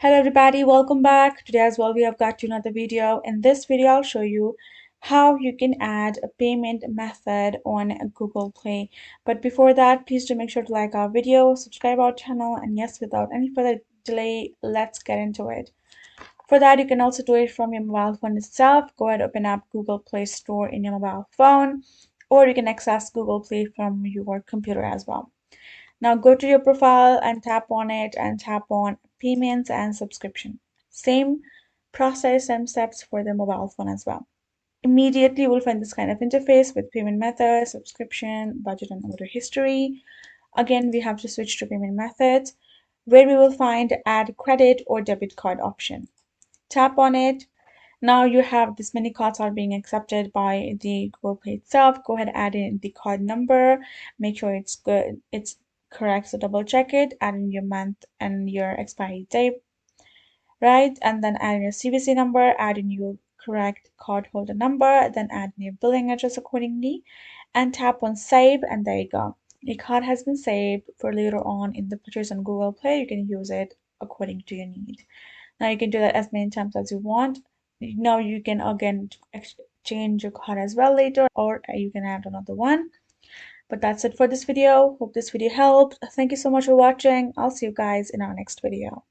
Hello everybody, welcome back. Today as well we have got you another video. In this video I'll show you how you can add a payment method on Google Play. But before that, please do make sure to like our video, subscribe our channel, and yes, without any further delay, let's get into it. For that, you can also do it from your mobile phone itself. Go ahead, open up Google Play Store in your mobile phone, or you can access Google Play from your computer as well. Now go to your profile and tap on it and tap on payments and subscription. Same process, same steps for the mobile phone as well. Immediately you will find this kind of interface with payment method, subscription, budget, and order history. Again, we have to switch to payment methods where we will find add credit or debit card option. Tap on it. Now you have this many cards are being accepted by the Google Pay itself. Go ahead, add in the card number, make sure it's good, it's correct, so double check it, add in your month and your expiry date, right? And then add in your CVC number, add in your correct cardholder number, then add in your billing address accordingly, and tap on save, and there you go. Your card has been saved for later on in the purchase on Google Play. You can use it according to your need. Now you can do that as many times as you want. Now you can again change your card as well later, or you can add another one. But that's it for this video. Hope this video helped. Thank you so much for watching. I'll see you guys in our next video.